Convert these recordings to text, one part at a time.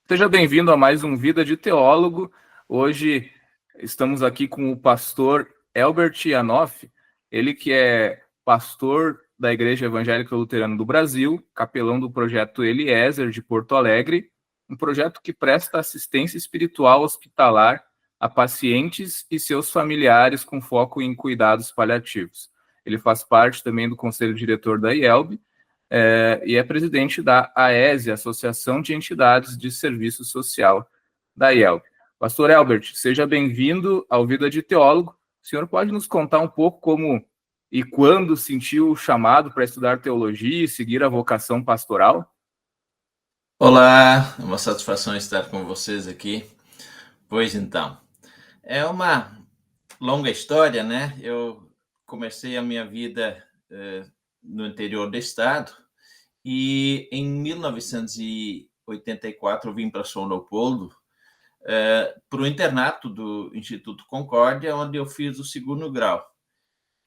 Seja bem-vindo a mais um Vida de Teólogo. Hoje estamos aqui com o pastor Elbert Janoff, ele que é pastor da Igreja Evangélica Luterana do Brasil, capelão do projeto Eliezer de Porto Alegre, um projeto que presta assistência espiritual hospitalar a pacientes e seus familiares com foco em cuidados paliativos. Ele faz parte também do conselho diretor da IELB, e é presidente da AESE, Associação de Entidades de Serviço Social da IELB. Pastor Elbert, seja bem-vindo ao Vida de Teólogo. O senhor pode nos contar um pouco como e quando sentiu o chamado para estudar teologia e seguir a vocação pastoral? Olá, é uma satisfação estar com vocês aqui. Pois então, é uma longa história, né? Eu comecei a minha vida no interior do estado e em 1984 eu vim para São Leopoldo para o internato do Instituto Concórdia, onde eu fiz o segundo grau.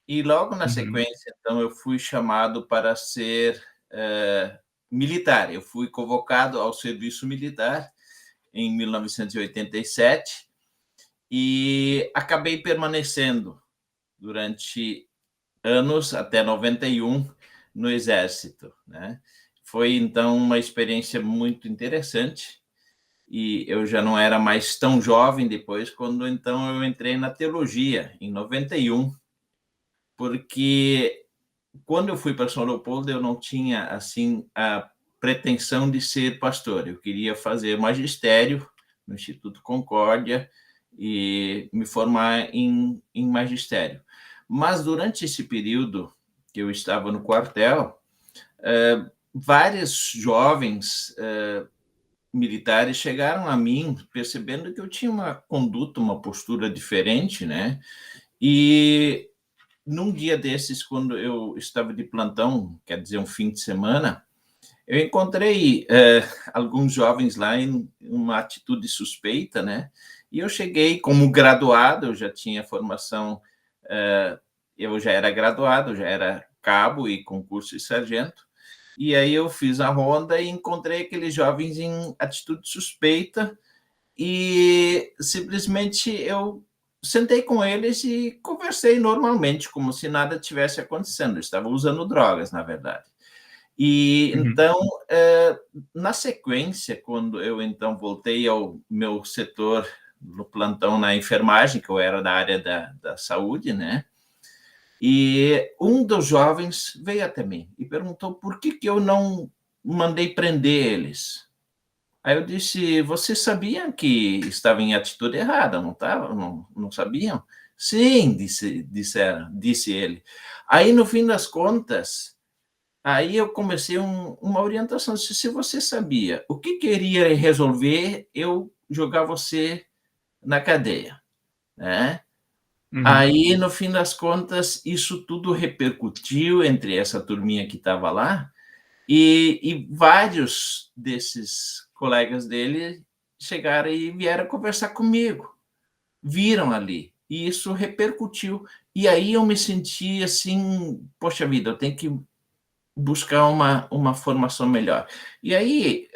E logo na sequência, então, eu fui chamado para ser militar. Eu fui convocado ao serviço militar em 1987 e acabei permanecendo durante anos, até 91, no Exército, né? Foi, então, uma experiência muito interessante e eu já não era mais tão jovem depois, quando, então, eu entrei na teologia, em 91, porque quando eu fui para São Leopoldo, eu não tinha, assim, a pretensão de ser pastor. Eu queria fazer magistério no Instituto Concórdia e me formar em magistério. Mas durante esse período que eu estava no quartel, vários jovens militares chegaram a mim percebendo que eu tinha uma conduta, uma postura diferente, né? E num dia desses, quando eu estava de plantão, quer dizer, um fim de semana, eu encontrei alguns jovens lá em uma atitude suspeita, né? E eu cheguei como graduado, eu já tinha formação, eu já era graduado, já era cabo e concurso de sargento, e aí eu fiz a ronda e encontrei aqueles jovens em atitude suspeita e simplesmente eu sentei com eles e conversei normalmente, como se nada tivesse acontecendo. Eu estava usando drogas, na verdade. E então, na sequência, quando eu então voltei ao meu setor no plantão na enfermagem, que eu era da área da saúde, né? E um dos jovens veio até mim e perguntou por que eu não mandei prender eles. Aí eu disse, vocês sabiam que estava em atitude errada, não estava? Não sabiam? Sim, disse ele. Aí, no fim das contas, aí eu comecei uma orientação. Disse, se você sabia o que queria resolver, eu jogar você na cadeia, né? Aí, no fim das contas, isso tudo repercutiu entre essa turminha que estava lá, e vários desses colegas dele chegaram e vieram conversar comigo, viram ali, e isso repercutiu. E aí eu me senti assim, poxa vida, eu tenho que buscar uma formação melhor. E aí,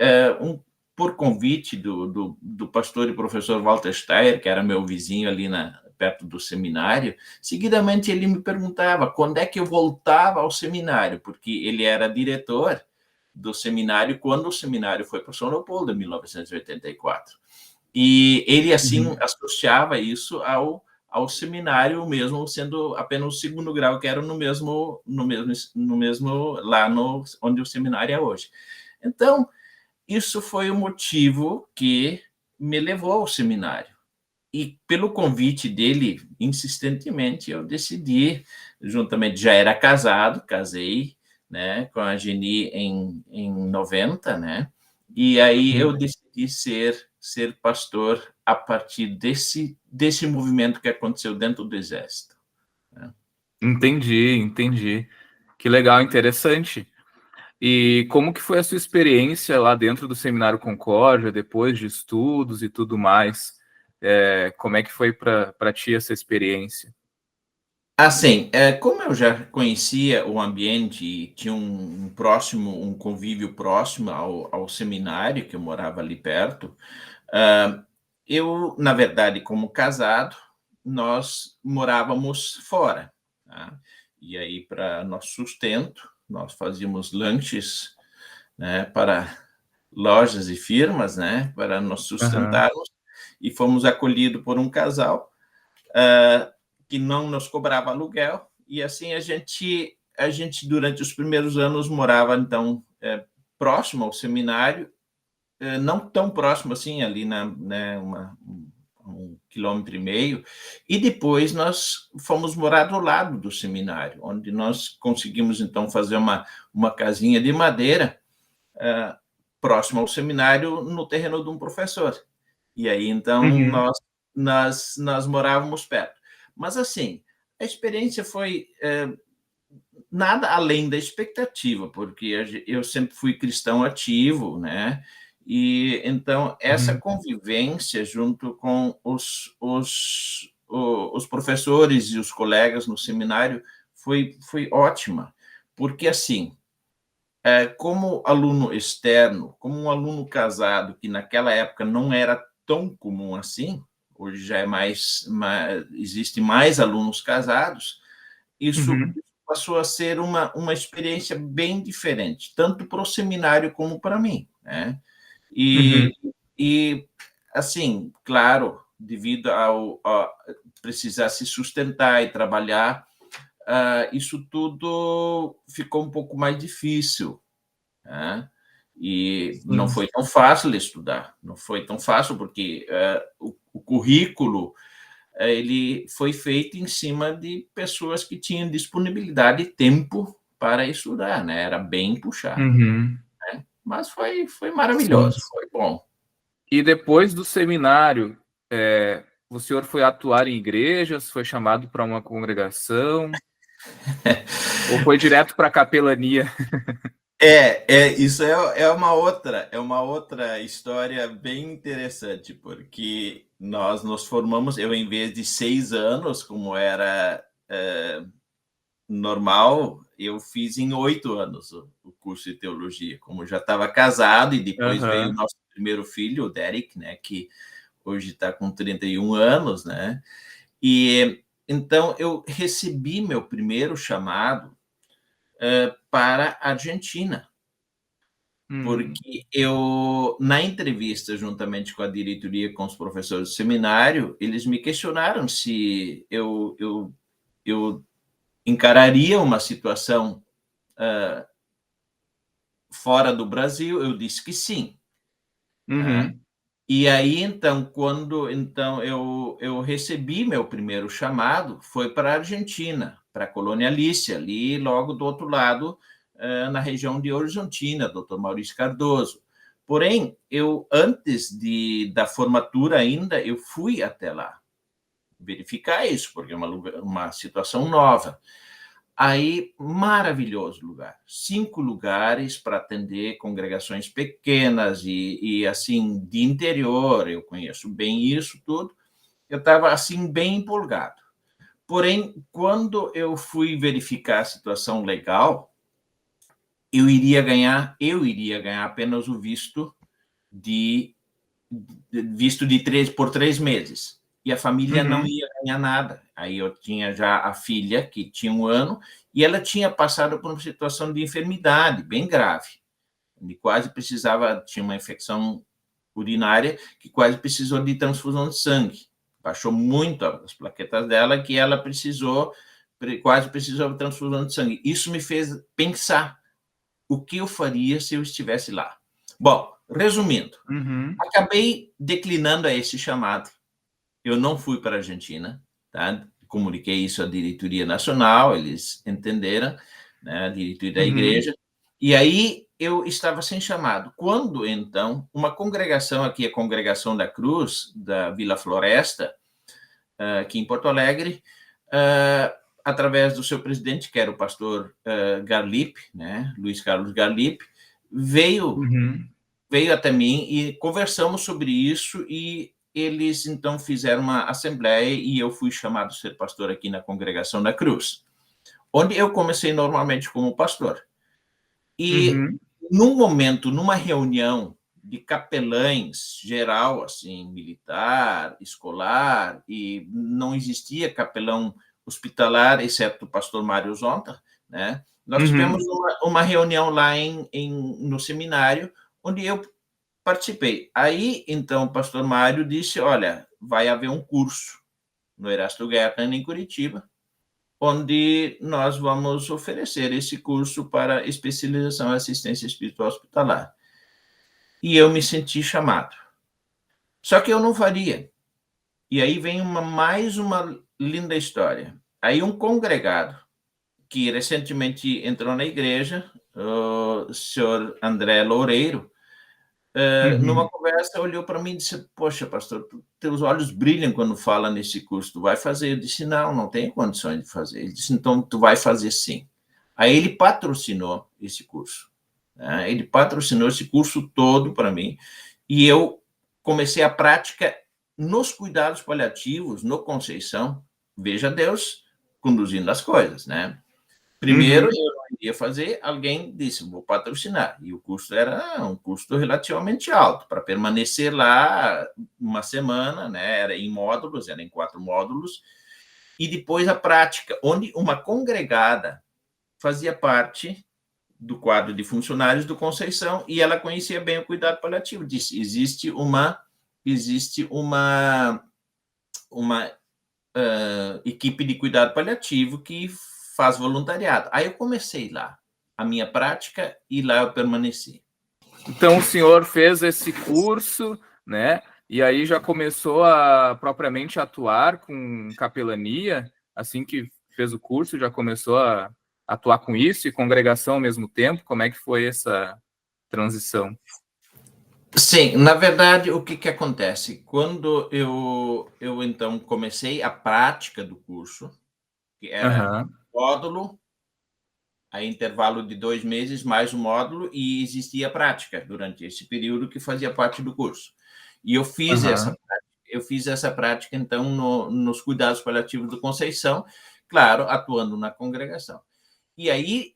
por convite do pastor e professor Walter Steyer, que era meu vizinho ali perto do seminário, seguidamente ele me perguntava quando é que eu voltava ao seminário, porque ele era diretor do seminário quando o seminário foi para São Leopoldo, em 1984. E ele, assim, associava isso ao seminário mesmo, sendo apenas o segundo grau, que era no mesmo lá onde o seminário é hoje. Então, isso foi o motivo que me levou ao seminário. E pelo convite dele, insistentemente, eu decidi, juntamente, já era casado, casei, né, com a Geni em 90, né, e aí eu decidi ser pastor a partir desse movimento que aconteceu dentro do Exército. Né? Entendi. Que legal, interessante. E como que foi a sua experiência lá dentro do Seminário Concórdia, depois de estudos e tudo mais? Como é que foi para ti essa experiência? Assim, como eu já conhecia o ambiente e tinha um convívio próximo ao seminário, que eu morava ali perto, eu, na verdade, como casado, nós morávamos fora, tá? E aí, para nosso sustento, nós fazíamos lanches, né, para lojas e firmas, né, para nos Aham. sustentarmos, e fomos acolhidos por um casal uh, que não nos cobrava aluguel, e assim a gente durante os primeiros anos morava, então, próximo ao seminário, não tão próximo assim, ali né, 1,5 quilômetro, e depois nós fomos morar do lado do seminário, onde nós conseguimos, então, fazer uma casinha de madeira uh, próximo ao seminário, no terreno de um professor. E aí, então, Uhum. nós morávamos perto. Mas, assim, a experiência foi nada além da expectativa, porque eu sempre fui cristão ativo, né? E então essa Uhum. convivência junto com os professores e os colegas no seminário foi ótima, porque assim, como aluno externo, como um aluno casado, que naquela época não era tão comum assim, hoje já é existe mais alunos casados, isso Uhum. passou a ser uma experiência bem diferente, tanto para o seminário como para mim, né? E, Uhum. e assim, claro, devido ao a precisar se sustentar e trabalhar, isso tudo ficou um pouco mais difícil, né? E não Sim. foi tão fácil estudar, não foi tão fácil, porque o currículo ele foi feito em cima de pessoas que tinham disponibilidade e tempo para estudar, né? Era bem puxado, Uhum. né? Mas foi Sim. maravilhoso, foi bom. E depois do seminário, o senhor foi atuar em igrejas, foi chamado para uma congregação, ou foi direto para a capelania? Isso é uma outra história bem interessante, porque nós nos formamos, eu em vez de 6 anos, como era normal, eu fiz em 8 anos o curso de teologia, como já estava casado, e depois veio o Aham. nosso primeiro filho, o Derek, né, que hoje está com 31 anos, né? E então eu recebi meu primeiro chamado para a Argentina, Hum. porque eu, na entrevista, juntamente com a diretoria, com os professores do seminário, eles me questionaram se eu encararia uma situação fora do Brasil. Eu disse que sim, né? Uhum. E aí, então, quando eu recebi meu primeiro chamado, foi para a Argentina, para a Colônia Lícia, ali logo do outro lado, na região de Horizontina, Dr. Maurício Cardoso. Porém, eu, antes da formatura ainda, eu fui até lá verificar isso, porque é uma situação nova. Aí, maravilhoso lugar. 5 lugares para atender congregações pequenas e, assim, de interior. Eu conheço bem isso tudo. Eu estava, assim, bem empolgado. Porém, quando eu fui verificar a situação legal, eu iria ganhar apenas o por 3 meses. E a família não Uhum. ia ganhar nada. Aí eu tinha já a filha, que tinha 1 ano, e ela tinha passado por uma situação de enfermidade bem grave. Ele quase precisava, tinha uma infecção urinária que quase precisou de transfusão de sangue. Baixou muito as plaquetas dela, que ela quase precisou de transfusão de sangue. Isso me fez pensar o que eu faria se eu estivesse lá. Bom, resumindo, Uhum. acabei declinando a esse chamado. Eu não fui para a Argentina, tá? Comuniquei isso à diretoria nacional, eles entenderam, né, a diretoria da Uhum. igreja, e aí eu estava sem chamado. Quando, então, uma congregação aqui, a Congregação da Cruz, da Vila Floresta, aqui em Porto Alegre, através do seu presidente, que era o pastor Garlip, né, Luiz Carlos Garlip, veio Uhum. veio até mim e conversamos sobre isso, e eles então fizeram uma assembleia e eu fui chamado a ser pastor aqui na Congregação da Cruz, onde eu comecei normalmente como pastor. E num momento, numa reunião de capelães geral, assim, militar, escolar, e não existia capelão hospitalar, exceto o pastor Mário Zonta, né? Nós tivemos uma reunião lá no seminário, onde eu participei. Aí, então, o pastor Mário disse, olha, vai haver um curso no Erasto Guerra, em Curitiba, onde nós vamos oferecer esse curso para especialização em assistência espiritual hospitalar. E eu me senti chamado. Só que eu não faria. E aí vem mais uma linda história. Aí um congregado, que recentemente entrou na igreja, o senhor André Loureiro, numa conversa, olhou para mim e disse, poxa, pastor, teus olhos brilham quando fala nesse curso, tu vai fazer? Eu disse, não tenho condições de fazer. Ele disse, então tu vai fazer sim. Aí ele patrocinou esse curso. Né? Ele patrocinou esse curso todo para mim, e eu comecei a prática nos cuidados paliativos, no Conceição. Veja Deus conduzindo as coisas, né? Primeiro, eu não iria fazer, alguém disse, vou patrocinar. E o custo era um custo relativamente alto, para permanecer lá uma semana, né? Era em módulos, era em 4 módulos, e depois a prática, onde uma congregada fazia parte do quadro de funcionários do Conceição, e ela conhecia bem o cuidado paliativo. Disse, existe uma equipe de cuidado paliativo que faz voluntariado. Aí eu comecei lá a minha prática e lá eu permaneci. Então o senhor fez esse curso, né? E aí já começou a propriamente atuar com capelania, assim que fez o curso, já começou a atuar com isso e congregação ao mesmo tempo. Como é que foi essa transição? Sim, na verdade, o que acontece? Quando eu então comecei a prática do curso, que era módulo, a intervalo de 2 meses, mais um módulo, e existia prática durante esse período que fazia parte do curso. E eu fiz essa prática, então, nos cuidados paliativos do Conceição, claro, atuando na congregação. E aí,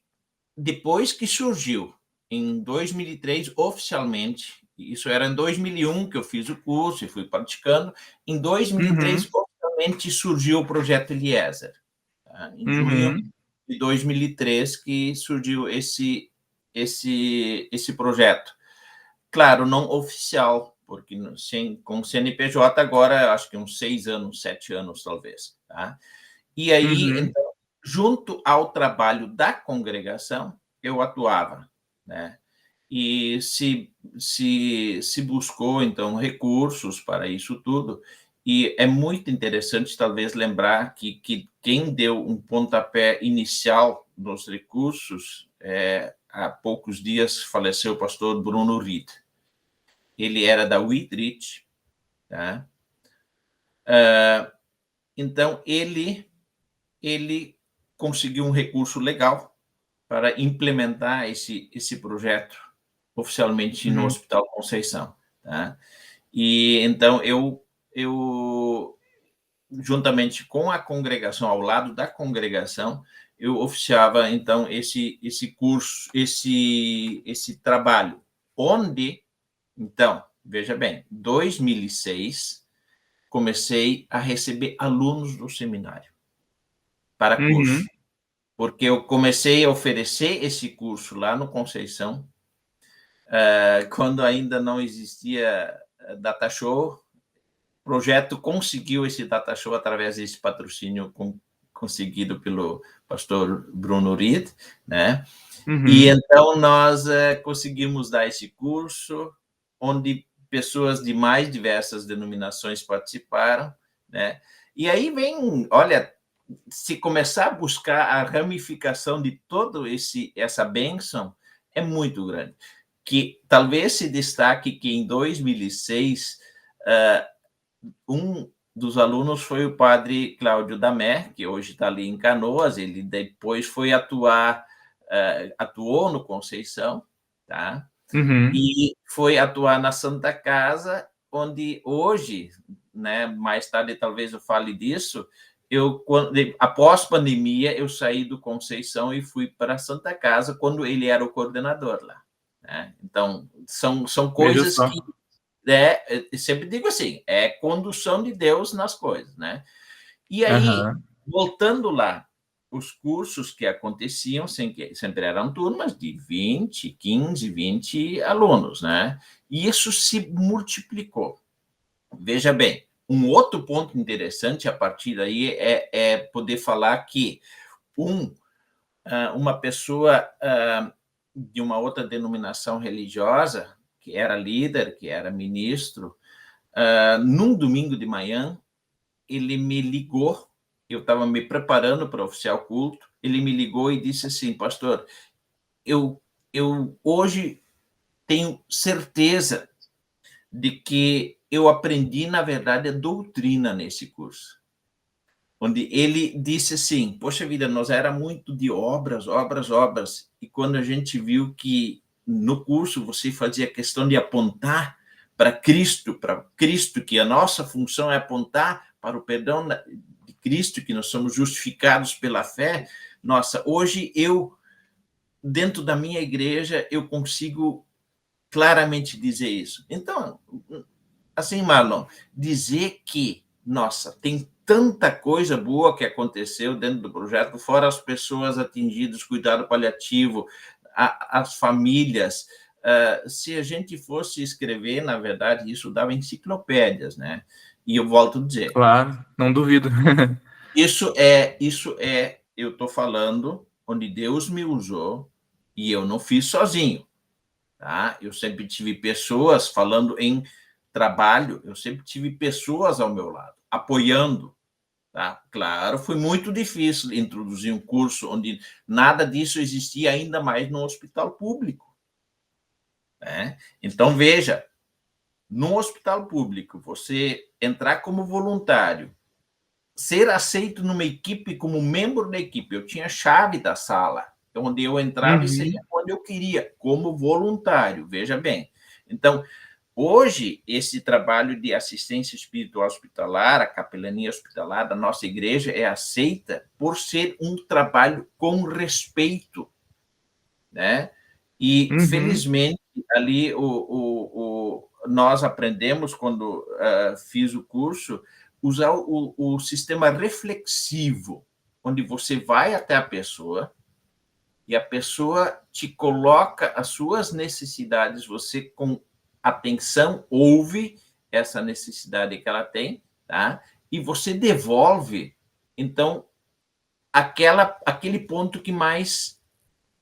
depois que surgiu, em 2003, oficialmente, isso era em 2001 que eu fiz o curso e fui praticando, em 2003, oficialmente, surgiu o projeto Eliezer. Tá? Em junho de 2003 que surgiu esse projeto. Claro, não oficial, porque com CNPJ agora, acho que uns 6 anos, 7 anos, talvez. Tá? E aí, então, junto ao trabalho da congregação, eu atuava, né? E se buscou, então, recursos para isso tudo, e é muito interessante, talvez, lembrar que quem deu um pontapé inicial nos recursos, há poucos dias faleceu o pastor Bruno Reed. Ele era da Wheatridge, tá? Então, ele conseguiu um recurso legal para implementar esse projeto oficialmente no Hospital Conceição. Tá? E então eu juntamente com a congregação, ao lado da congregação, eu oficiava então esse curso, esse trabalho, onde, então, veja bem, 2006 comecei a receber alunos do seminário para curso, porque eu comecei a oferecer esse curso lá no Conceição, quando ainda não existia Data Show. O projeto conseguiu esse Data Show através desse patrocínio conseguido pelo pastor Bruno Reed, né? E então nós conseguimos dar esse curso, onde pessoas de mais diversas denominações participaram, né? E aí vem, olha, se começar a buscar a ramificação de toda essa bênção, é muito grande. Que talvez se destaque que em 2006, um dos alunos foi o padre Cláudio Damer, que hoje está ali em Canoas. Ele depois foi atuou no Conceição, tá? E foi atuar na Santa Casa onde hoje, né, mais tarde talvez eu fale disso, após pandemia, eu saí do Conceição e fui para a Santa Casa, quando ele era o coordenador lá. Né? Então, são Veja coisas só. que, eu sempre digo assim, é condução de Deus nas coisas. Né? E aí, Aham. voltando lá, os cursos que aconteciam sempre eram turmas de 20, 15, 20 alunos, né? E isso se multiplicou. Veja bem, um outro ponto interessante a partir daí é poder falar que uma pessoa de uma outra denominação religiosa, que era líder, que era ministro, num domingo de manhã, ele me ligou, eu estava me preparando para oficiar o culto, ele me ligou e disse assim, pastor, eu hoje tenho certeza de que eu aprendi, na verdade, a doutrina nesse curso. Onde ele disse assim, poxa vida, nós era muito de obras, obras, obras, e quando a gente viu que no curso você fazia questão de apontar para Cristo, que a nossa função é apontar para o perdão de Cristo, que nós somos justificados pela fé, nossa, hoje dentro da minha igreja, eu consigo claramente dizer isso. Então, assim, Marlon, dizer que, nossa, tem tanta coisa boa que aconteceu dentro do projeto, fora as pessoas atingidas, cuidado paliativo, as famílias. Se a gente fosse escrever, na verdade, isso dava enciclopédias, né? E eu volto a dizer, Claro, não duvido. eu estou falando onde Deus me usou e eu não fiz sozinho. Tá? Eu sempre tive pessoas falando em trabalho, eu sempre tive pessoas ao meu lado, apoiando. Tá? Claro, foi muito difícil introduzir um curso onde nada disso existia, ainda mais no hospital público. Né? Então, veja, no hospital público, você entrar como voluntário, ser aceito numa equipe como membro da equipe, eu tinha chave da sala, onde eu entrava e saía Uhum. quando eu queria, como voluntário, veja bem. Então, hoje, esse trabalho de assistência espiritual hospitalar, a capelania hospitalar da nossa igreja é aceita por ser um trabalho com respeito, né? E, Uhum. felizmente, ali nós aprendemos, quando fiz o curso, usar o sistema reflexivo, onde você vai até a pessoa e a pessoa te coloca as suas necessidades, você com atenção ouve essa necessidade que ela tem, tá? E você devolve, então, aquele ponto que mais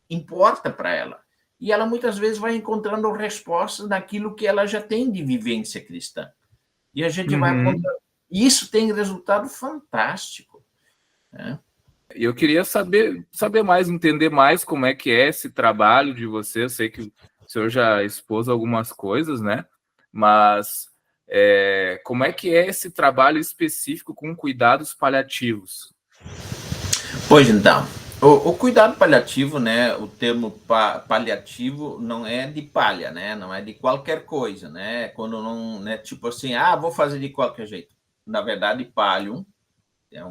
importa para ela. E ela muitas vezes vai encontrando respostas naquilo que ela já tem de vivência cristã. E a gente vai Uhum. apontando. Isso tem resultado fantástico. Né? E eu queria saber mais, entender mais como é que é esse trabalho de você. Eu sei que o senhor já expôs algumas coisas, né? Mas como é que é esse trabalho específico com cuidados paliativos? Pois então, o cuidado paliativo, né? O termo paliativo não é de palha, né? Não é de qualquer coisa, né? Quando não, né? Tipo assim, vou fazer de qualquer jeito. Na verdade, pallium é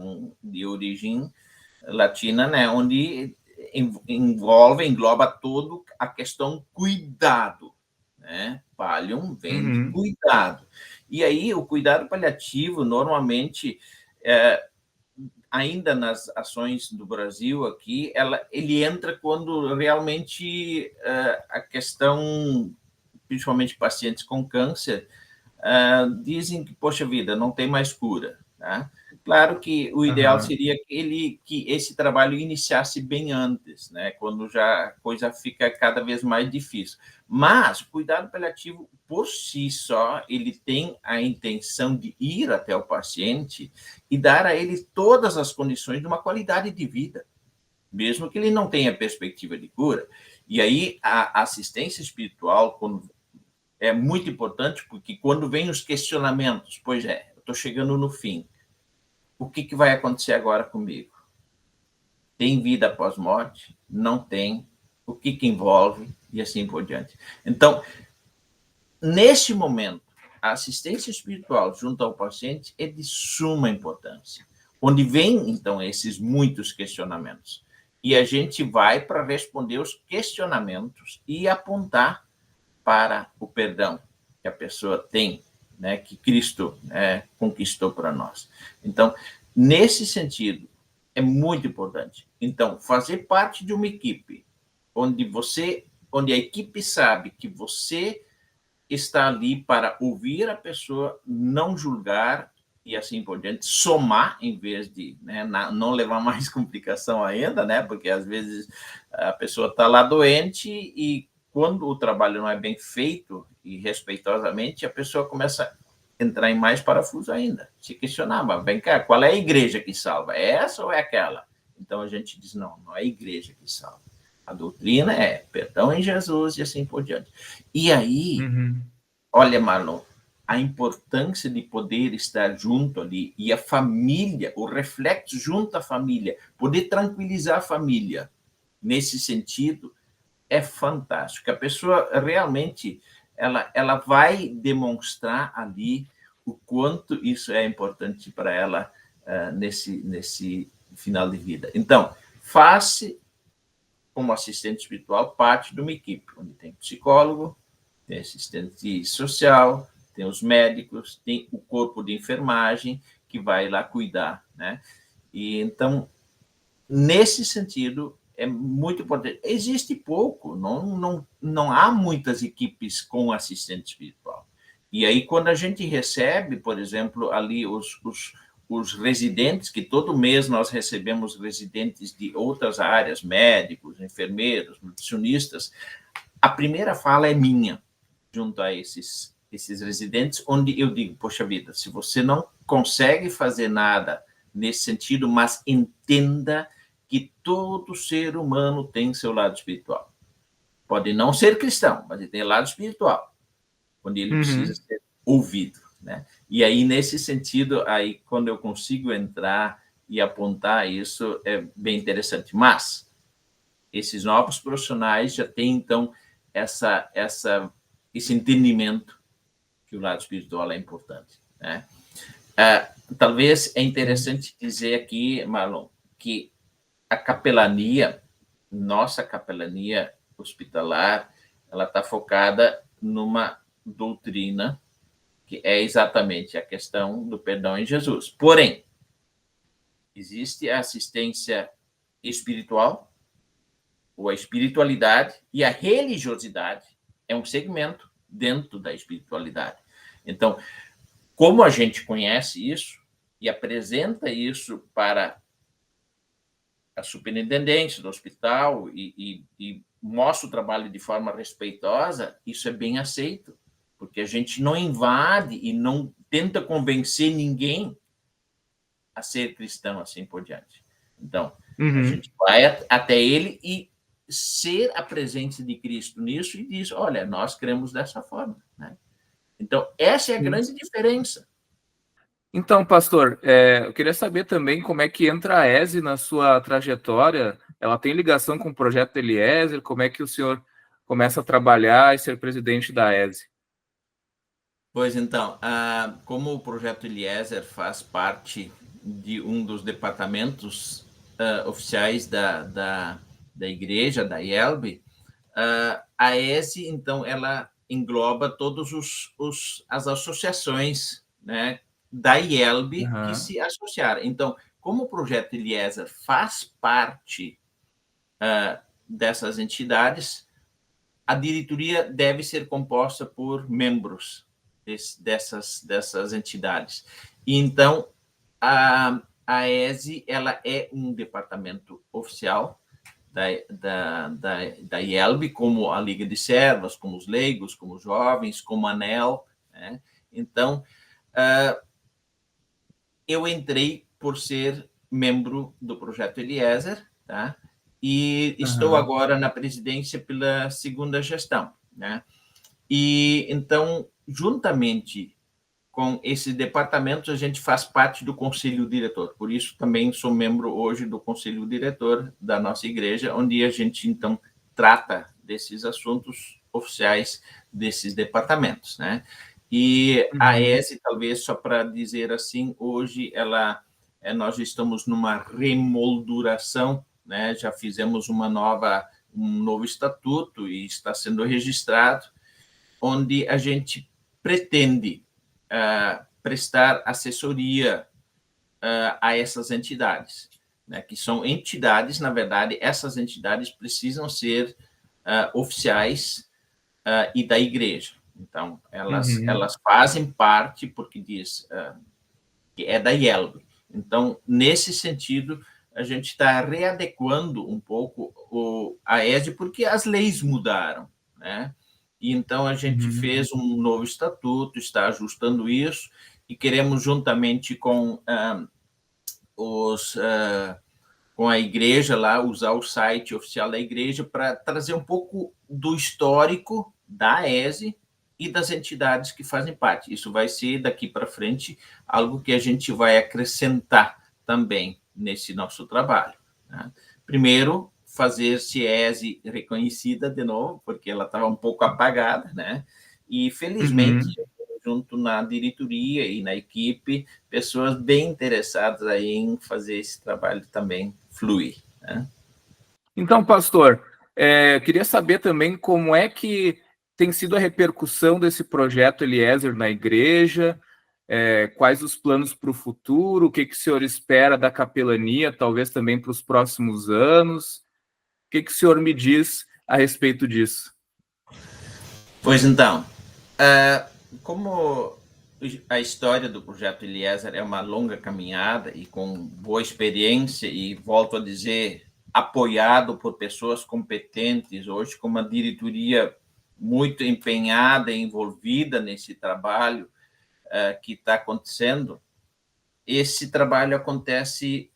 de origem latina, né? Onde engloba todo a questão cuidado, né? Pallium vem de Uhum. cuidado. E aí o cuidado paliativo normalmente ainda nas ações do Brasil aqui, ele entra quando realmente a questão, principalmente pacientes com câncer, dizem que, poxa vida, não tem mais cura. Tá? Claro que o ideal Uhum. seria que esse trabalho iniciasse bem antes, né? Quando já a coisa fica cada vez mais difícil. Mas o cuidado paliativo, por si só, ele tem a intenção de ir até o paciente e dar a ele todas as condições de uma qualidade de vida, mesmo que ele não tenha perspectiva de cura. E aí a assistência espiritual é muito importante, porque quando vem os questionamentos, pois eu estou chegando no fim, o que vai acontecer agora comigo? Tem vida após morte? Não tem. O que envolve? E assim por diante. Então, neste momento, a assistência espiritual junto ao paciente é de suma importância, onde vem, então, esses muitos questionamentos. E a gente vai para responder os questionamentos e apontar para o perdão que a pessoa tem, né, que Cristo conquistou para nós. Então, nesse sentido, é muito importante. Então, fazer parte de uma equipe onde a equipe sabe que você está ali para ouvir a pessoa, não julgar e assim por diante, somar em vez de, né, não levar mais complicação ainda, né, porque às vezes a pessoa está lá doente e quando o trabalho não é bem feito e respeitosamente, a pessoa começa a entrar em mais parafuso ainda, se questionar, mas vem cá, qual é a igreja que salva? É essa ou é aquela? Então a gente diz, não é a igreja que salva. A doutrina é perdão em Jesus e assim por diante. E aí, olha, Marlon, a importância de poder estar junto ali e a família, o reflexo junto à família, poder tranquilizar a família nesse sentido é fantástico. A pessoa realmente ela vai demonstrar ali o quanto isso é importante para ela nesse final de vida. Então, faça como assistente espiritual parte de uma equipe onde tem psicólogo, tem assistente social, tem os médicos, tem o corpo de enfermagem que vai lá cuidar, né? E então, nesse sentido, é muito importante. Existe pouco, não há muitas equipes com assistente espiritual. E aí, quando a gente recebe, por exemplo, ali os residentes, que todo mês nós recebemos residentes de outras áreas, médicos, enfermeiros, nutricionistas, a primeira fala é minha, junto a esses residentes, onde eu digo, poxa vida, se você não consegue fazer nada nesse sentido, mas entenda que todo ser humano tem seu lado espiritual. Pode não ser cristão, mas ele tem lado espiritual, onde ele precisa ser ouvido, né? E aí, nesse sentido, aí, quando eu consigo entrar e apontar isso, é bem interessante. Mas esses novos profissionais já têm, então, esse entendimento que o lado espiritual é importante, né? Talvez é interessante dizer aqui, Marlon, que a capelania, nossa capelania hospitalar, ela está focada numa doutrina que é exatamente a questão do perdão em Jesus. Porém, existe a assistência espiritual, ou a espiritualidade, e a religiosidade é um segmento dentro da espiritualidade. Então, como a gente conhece isso e apresenta isso para a superintendência do hospital e mostra o trabalho de forma respeitosa, isso é bem aceito, porque a gente não invade e não tenta convencer ninguém a ser cristão, assim por diante. Então, a gente vai até ele e ser a presença de Cristo nisso e diz, olha, nós cremos dessa forma, né? Então, essa é a grande diferença. Então, pastor, eu queria saber também como é que entra a ESE na sua trajetória. Ela tem ligação com o projeto Eliezer? Como é que o senhor começa a trabalhar e ser presidente da ESE? Pois então, como o projeto Eliezer faz parte de um dos departamentos oficiais da igreja, da IELB, a ESE, então, ela engloba todas as associações, né, da IELB que se associaram. Então, como o projeto Eliezer faz parte dessas entidades, a diretoria deve ser composta por membros dessas entidades. E, então, a ESE ela é um departamento oficial da IELB, como a Liga de Servas, como os leigos, como os jovens, como a ANEL, né? Então, eu entrei por ser membro do projeto Eliezer, tá? E estou agora na presidência pela segunda gestão, né? E, então, juntamente com esses departamentos, a gente faz parte do conselho diretor. Por isso, também sou membro hoje do conselho diretor da nossa igreja, onde a gente, então, trata desses assuntos oficiais desses departamentos, né? E a ESE, talvez só para dizer assim, hoje nós estamos numa remolduração, né? Já fizemos um novo estatuto e está sendo registrado, onde a gente pretende prestar assessoria a essas entidades, né? Que são entidades, na verdade, essas entidades precisam ser oficiais e da igreja. Então, elas fazem parte, porque diz que é da IELB. Então, nesse sentido, a gente está readequando um pouco a ESE, porque as leis mudaram, né? E então a gente fez um novo estatuto, está ajustando isso, e queremos, juntamente com com a igreja lá, usar o site oficial da igreja para trazer um pouco do histórico da ESE e das entidades que fazem parte. Isso vai ser, daqui para frente, algo que a gente vai acrescentar também nesse nosso trabalho, né? Primeiro, fazer-se ESE reconhecida de novo, porque ela estava um pouco apagada, né? E, felizmente, junto na diretoria e na equipe, pessoas bem interessadas aí em fazer esse trabalho também fluir, né? Então, pastor, queria saber também como é que tem sido a repercussão desse projeto Eliezer na igreja, quais os planos para o futuro, o que o senhor espera da capelania, talvez também para os próximos anos, o que o senhor me diz a respeito disso? Pois então, como a história do projeto Eliezer é uma longa caminhada e com boa experiência, e volto a dizer, apoiado por pessoas competentes, hoje com uma diretoria muito empenhada e envolvida nesse trabalho que está acontecendo, esse trabalho acontece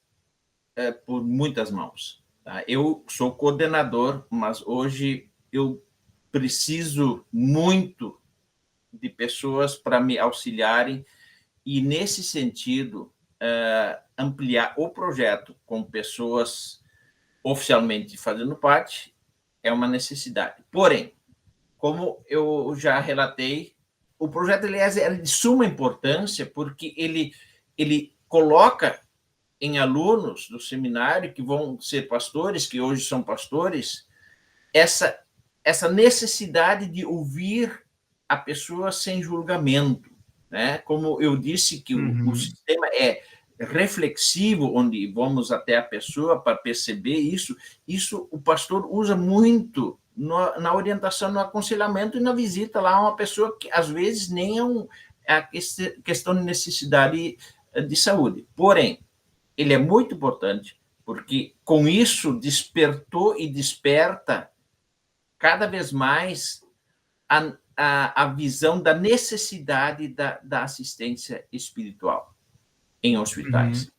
por muitas mãos, tá? Eu sou coordenador, mas hoje eu preciso muito de pessoas para me auxiliarem, e, nesse sentido, ampliar o projeto com pessoas oficialmente fazendo parte é uma necessidade. Porém, como eu já relatei, o projeto, aliás, é de suma importância, porque ele coloca em alunos do seminário, que vão ser pastores, que hoje são pastores, essa necessidade de ouvir a pessoa sem julgamento, né? Como eu disse, que o sistema é reflexivo, onde vamos até a pessoa para perceber isso o pastor usa muito na orientação, no aconselhamento e na visita lá a uma pessoa que, às vezes, nem é a questão de necessidade de saúde. Porém, ele é muito importante, porque com isso despertou e desperta cada vez mais a visão da necessidade da assistência espiritual em hospitais.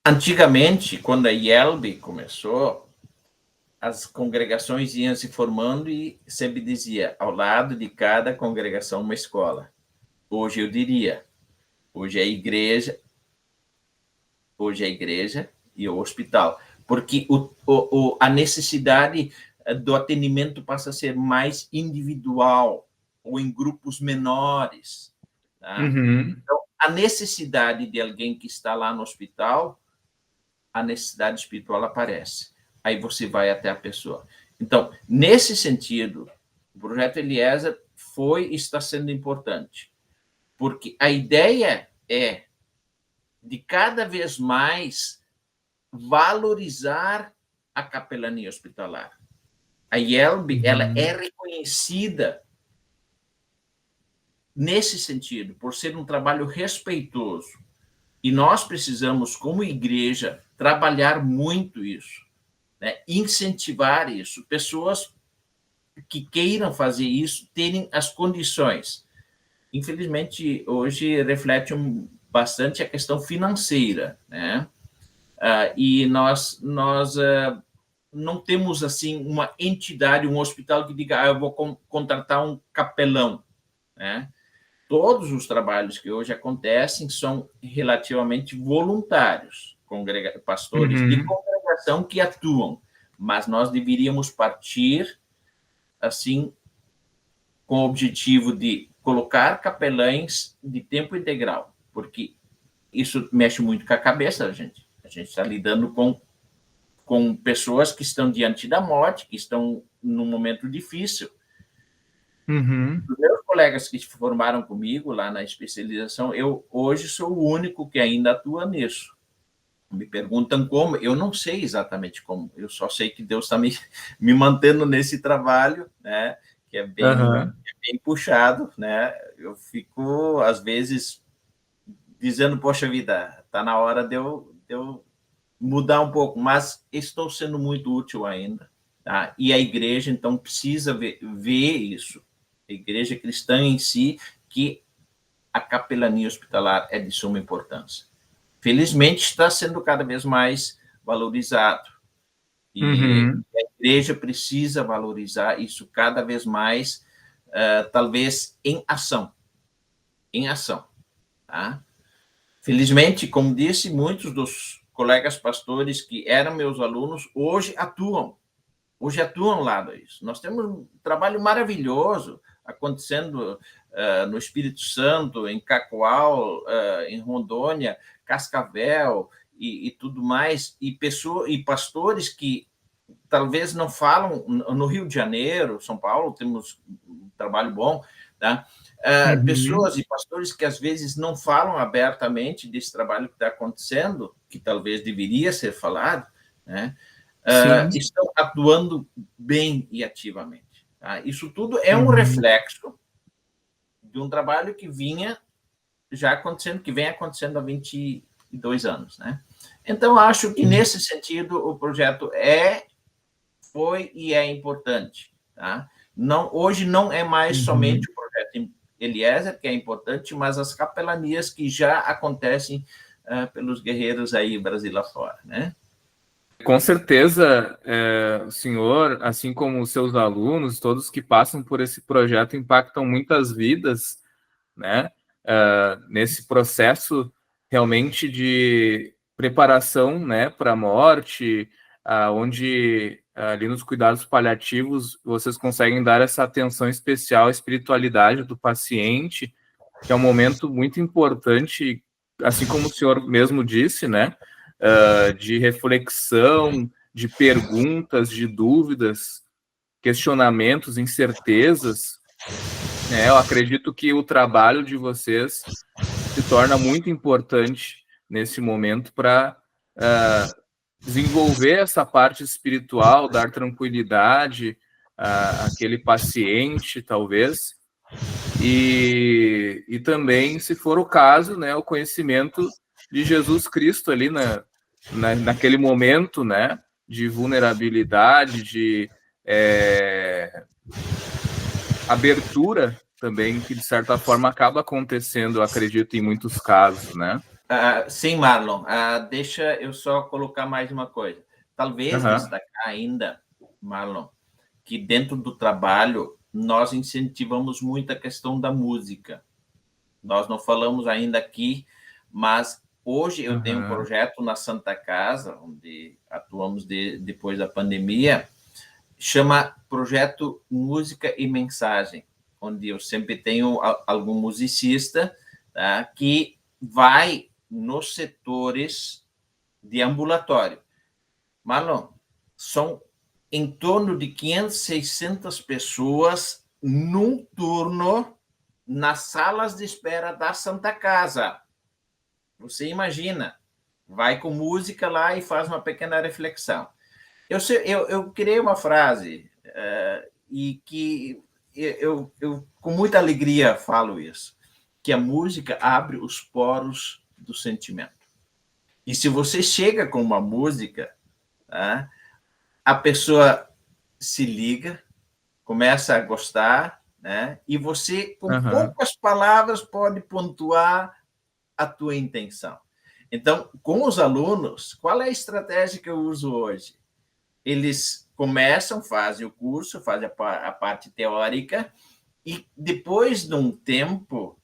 Antigamente, quando a IELB começou, as congregações iam se formando e sempre dizia, ao lado de cada congregação, uma escola. Hoje eu diria, hoje é a igreja e o hospital, porque a necessidade do atendimento passa a ser mais individual ou em grupos menores, tá? Então, a necessidade de alguém que está lá no hospital, a necessidade espiritual aparece. Aí você vai até a pessoa. Então, nesse sentido, o projeto Eliezer foi e está sendo importante, porque a ideia é de cada vez mais valorizar a capelania hospitalar. A IELB, ela é reconhecida nesse sentido, por ser um trabalho respeitoso. E nós precisamos, como igreja, trabalhar muito isso, né? Incentivar isso. Pessoas que queiram fazer isso, terem as condições. Infelizmente, hoje reflete bastante a questão financeira, né? E nós não temos, assim, uma entidade, um hospital que diga, eu vou contratar um capelão, né? Todos os trabalhos que hoje acontecem são relativamente voluntários, pastores de congregação que atuam, mas nós deveríamos partir, assim, com o objetivo de colocar capelães de tempo integral, porque isso mexe muito com a cabeça da gente. A gente está lidando com pessoas que estão diante da morte, que estão num momento difícil. Uhum. Os meus colegas que se formaram comigo lá na especialização, eu hoje sou o único que ainda atua nisso. Me perguntam como, eu não sei exatamente como, eu só sei que Deus está me mantendo nesse trabalho, né, que é bem puxado, né, eu fico, às vezes, dizendo, poxa vida, está na hora de eu mudar um pouco, mas estou sendo muito útil ainda, tá? E a igreja, então, precisa ver isso, a igreja cristã em si, que a capelania hospitalar é de suma importância. Felizmente, está sendo cada vez mais valorizado. E Uhum. a igreja precisa valorizar isso cada vez mais, talvez em ação. Em ação. Tá? Felizmente, como disse, muitos dos colegas pastores que eram meus alunos hoje atuam. Hoje atuam lá disso. Nós temos um trabalho maravilhoso acontecendo no Espírito Santo, em Cacoal, em Rondônia, Cascavel e tudo mais, e pastores que talvez não falam no Rio de Janeiro, São Paulo, temos um trabalho bom, tá? Uhum. Pessoas e pastores que às vezes não falam abertamente desse trabalho que está acontecendo, que talvez deveria ser falado, né? Sim. Estão atuando bem e ativamente. Tá? Isso tudo é um Uhum. reflexo de um trabalho que vinha já acontecendo, que vem acontecendo há 22 anos. Né? Então, acho que, nesse sentido, o projeto foi e é importante. Tá? Não, hoje não é mais Uhum. somente o projeto Eliezer, que é importante, mas as capelanias que já acontecem pelos guerreiros aí, Brasil afora. Né? Com certeza, o senhor, assim como os seus alunos, todos que passam por esse projeto impactam muitas vidas, né? Nesse processo realmente de preparação, né, para a morte, onde ali nos cuidados paliativos vocês conseguem dar essa atenção especial à espiritualidade do paciente, que é um momento muito importante, assim como o senhor mesmo disse, né? De reflexão, de perguntas, de dúvidas, questionamentos, incertezas. Eu acredito que o trabalho de vocês se torna muito importante nesse momento para desenvolver essa parte espiritual, dar tranquilidade àquele paciente, talvez, e também, se for o caso, né, o conhecimento de Jesus Cristo ali naquele momento, né, de vulnerabilidade, de abertura também, que de certa forma acaba acontecendo, eu acredito, em muitos casos, né? Sim, Marlon. Deixa eu só colocar mais uma coisa. Talvez Uhum. destacar ainda, Marlon, que dentro do trabalho nós incentivamos muito a questão da música. Nós não falamos ainda aqui, mas hoje eu tenho um Uhum. projeto na Santa Casa, onde atuamos depois da pandemia, chama Projeto Música e Mensagem, onde eu sempre tenho algum musicista, tá, que vai nos setores de ambulatório. Marlon, são em torno de 500, 600 pessoas num turno nas salas de espera da Santa Casa. Você imagina, vai com música lá e faz uma pequena reflexão. Eu criei uma frase e que eu, com muita alegria, falo isso, que a música abre os poros do sentimento. E se você chega com uma música, tá, a pessoa se liga, começa a gostar, né? E você, com Uhum. poucas palavras, pode pontuar a tua intenção. Então, com os alunos, qual é a estratégia que eu uso hoje? Eles começam, fazem o curso, fazem a parte teórica, e depois de um tempo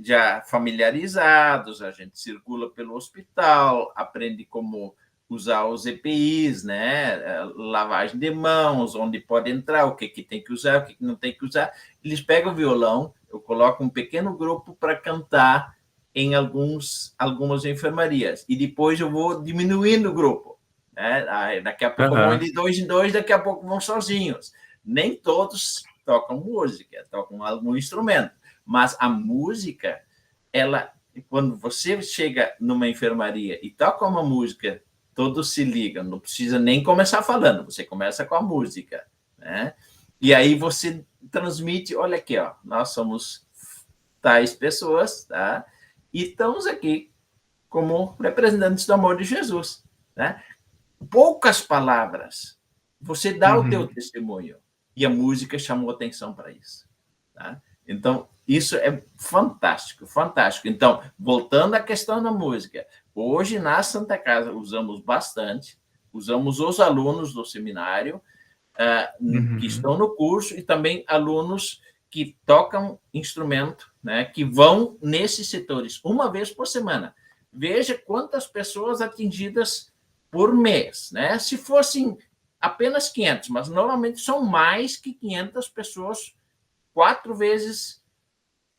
já familiarizados, a gente circula pelo hospital, aprende como usar os EPIs, né? Lavagem de mãos, onde pode entrar, o que tem que usar, o que não tem que usar. Eles pegam o violão, Eu coloco um pequeno grupo para cantar em algumas enfermarias. E depois eu vou diminuindo o grupo. Né? Aí, daqui a pouco vão de 2 em 2, daqui a pouco vão sozinhos. Nem todos tocam música, tocam algum instrumento. Mas a música, quando você chega numa enfermaria e toca uma música, todos se ligam, não precisa nem começar falando, você começa com a música, né? E aí você transmite, olha aqui, ó, nós somos tais pessoas, tá? E estamos aqui como representantes do amor de Jesus, né? Poucas palavras, você dá o teu testemunho, e a música chamou atenção para isso, tá? Então, isso é fantástico, fantástico. Então, voltando à questão da música, hoje na Santa Casa usamos bastante, usamos os alunos do seminário que estão no curso e também alunos que tocam instrumento, né, que vão nesses setores uma vez por semana. Veja quantas pessoas atingidas por mês, né? Se fossem apenas 500, mas normalmente são mais que 500 pessoas 4 vezes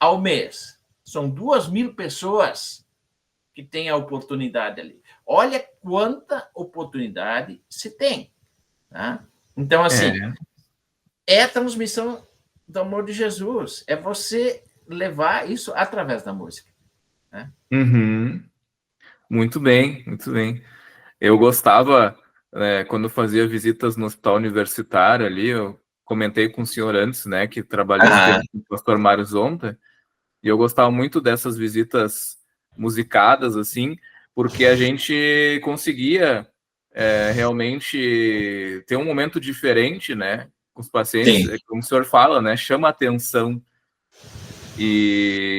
ao mês. São 2.000 pessoas que têm a oportunidade ali. Olha quanta oportunidade se tem. Tá? Então, assim, é a transmissão do amor de Jesus. É você levar isso através da música. Né? Muito bem, muito bem. Eu gostava, quando fazia visitas no hospital universitário ali, eu comentei com o senhor antes, né, que trabalhei um tempo com o pastor Mário Zonta, e eu gostava muito dessas visitas musicadas, assim, porque a gente conseguia realmente ter um momento diferente, né, com os pacientes, Sim. como o senhor fala, né, chama atenção,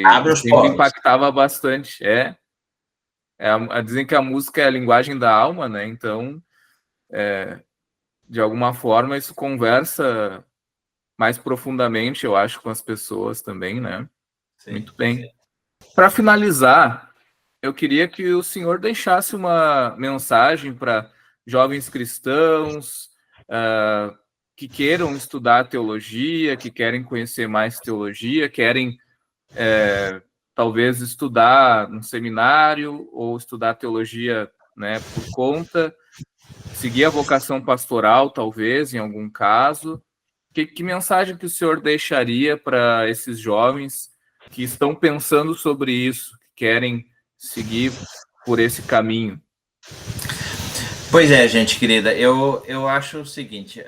Abre e os sempre poros. impactava bastante, dizem que a música é a linguagem da alma, né? Então, de alguma forma, isso conversa mais profundamente, eu acho, com as pessoas também, né? Sim. Muito bem. Para finalizar, eu queria que o senhor deixasse uma mensagem para jovens cristãos que queiram estudar teologia, que querem conhecer mais teologia, querem talvez estudar num seminário ou estudar teologia, né, por conta, seguir a vocação pastoral, talvez, em algum caso. Que mensagem que o senhor deixaria para esses jovens que estão pensando sobre isso, que querem seguir por esse caminho? Pois é, gente querida, eu acho o seguinte,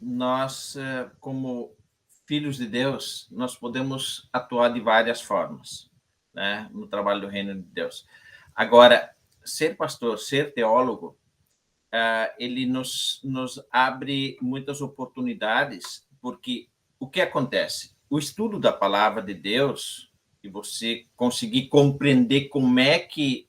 nós, como filhos de Deus, nós podemos atuar de várias formas, né, no trabalho do reino de Deus. Agora, ser pastor, ser teólogo, ele nos abre muitas oportunidades, porque o que acontece? O estudo da palavra de Deus, e você conseguir compreender como é que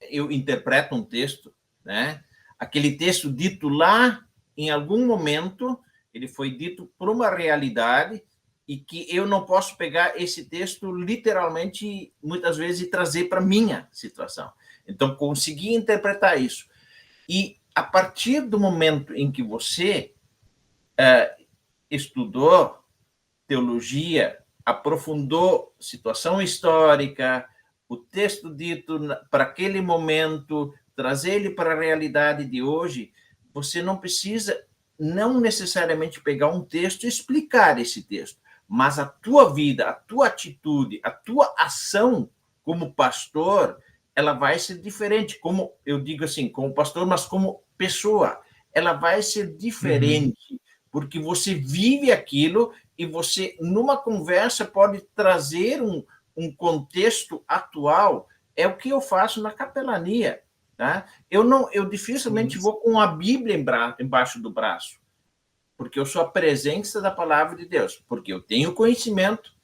eu interpreto um texto, né? Aquele texto dito lá, em algum momento, ele foi dito por uma realidade e que eu não posso pegar esse texto literalmente, muitas vezes, e trazer para minha situação. Então, conseguir interpretar isso. E a partir do momento em que você estudou teologia, aprofundou situação histórica, o texto dito para aquele momento, trazer ele para a realidade de hoje, você não precisa não necessariamente pegar um texto e explicar esse texto, mas a tua vida, a tua atitude, a tua ação como pastor, ela vai ser diferente, como eu digo assim, como pastor, mas como pessoa, ela vai ser diferente, porque você vive aquilo e você, numa conversa, pode trazer um contexto atual. É o que eu faço na capelania. Tá? Eu dificilmente vou com a Bíblia embaixo do braço, porque eu sou a presença da palavra de Deus, porque eu tenho conhecimento,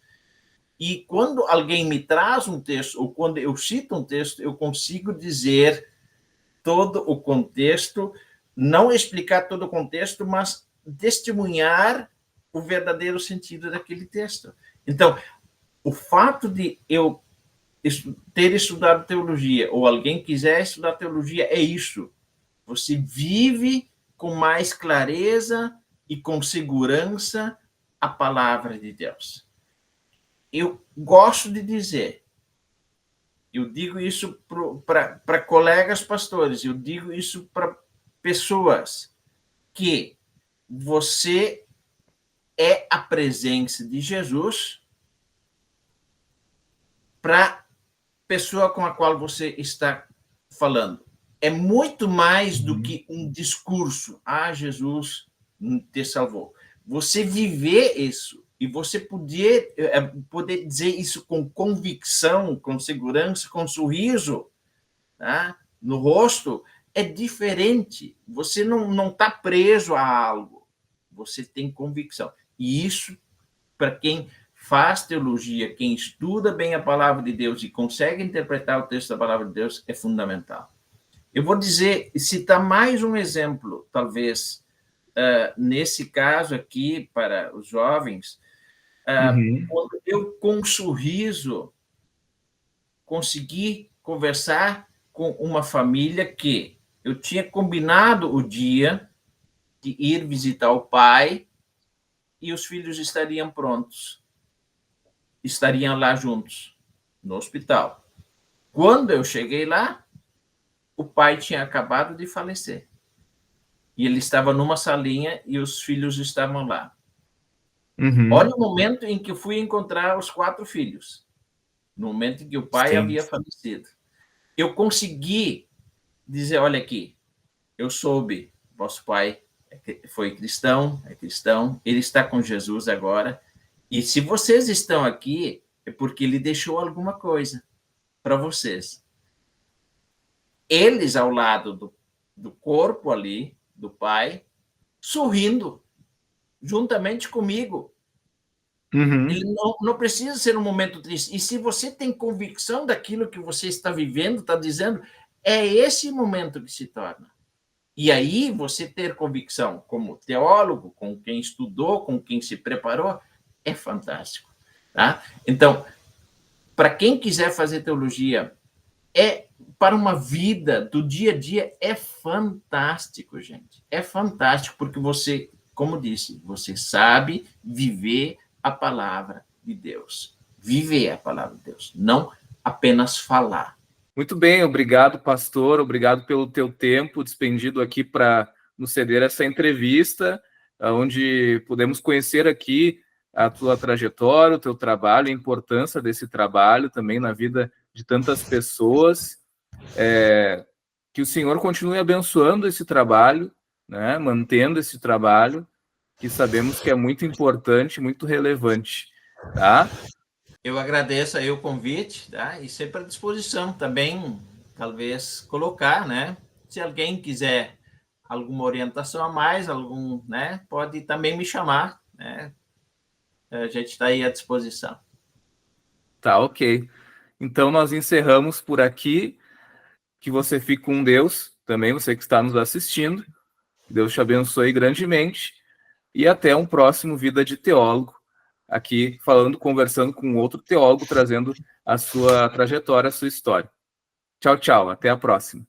e quando alguém me traz um texto, ou quando eu cito um texto, eu consigo dizer todo o contexto, não explicar todo o contexto, mas testemunhar o verdadeiro sentido daquele texto. Então, o fato de eu ter estudado teologia, ou alguém quiser estudar teologia, é isso. Você vive com mais clareza e com segurança a palavra de Deus. eu gosto de dizer, eu digo isso para colegas pastores, eu digo isso para pessoas, que você é a presença de Jesus para a pessoa com a qual você está falando. É muito mais do que um discurso. Ah, Jesus te salvou. Você viver isso e você poder dizer isso com convicção, com segurança, com sorriso, tá? No rosto, é diferente. Você não está preso a algo. Você tem convicção. E isso, para quem faz teologia, quem estuda bem a palavra de Deus e consegue interpretar o texto da palavra de Deus, é fundamental. Eu vou citar mais um exemplo, talvez, nesse caso aqui, para os jovens, quando eu, com um sorriso, consegui conversar com uma família que eu tinha combinado o dia de ir visitar o pai e os filhos estariam prontos, estariam lá juntos, no hospital. Quando eu cheguei lá, o pai tinha acabado de falecer. E ele estava numa salinha e os filhos estavam lá. Olha o momento em que eu fui encontrar os 4 filhos. No momento em que o pai havia falecido. Eu consegui dizer, olha aqui, eu soube, vosso pai foi cristão, é cristão, ele está com Jesus agora, e se vocês estão aqui, é porque ele deixou alguma coisa para vocês. Eles ao lado do corpo ali, do pai, sorrindo, juntamente comigo. Ele não precisa ser um momento triste. E se você tem convicção daquilo que você está vivendo, está dizendo, é esse momento que se torna. E aí você ter convicção como teólogo, com quem estudou, com quem se preparou, é fantástico. Tá? Então, para quem quiser fazer teologia, para uma vida do dia a dia, é fantástico, gente. É fantástico, porque você, como disse, você sabe viver a palavra de Deus. Viver a palavra de Deus, não apenas falar. Muito bem, obrigado, pastor. Obrigado pelo teu tempo despendido aqui para nos ceder essa entrevista, onde podemos conhecer aqui a tua trajetória, o teu trabalho, a importância desse trabalho também na vida de tantas pessoas. Que o Senhor continue abençoando esse trabalho, né, mantendo esse trabalho, que sabemos que é muito importante, muito relevante, tá? Eu agradeço aí o convite, tá? E sempre à disposição também, talvez colocar, né? Se alguém quiser alguma orientação a mais, né? Pode também me chamar, né? A gente está aí à disposição. Tá, ok. Então nós encerramos por aqui. Que você fique com Deus, também você que está nos assistindo. Deus te abençoe grandemente. E até um próximo Vida de Teólogo, aqui conversando com outro teólogo, trazendo a sua trajetória, a sua história. Tchau, tchau. Até a próxima.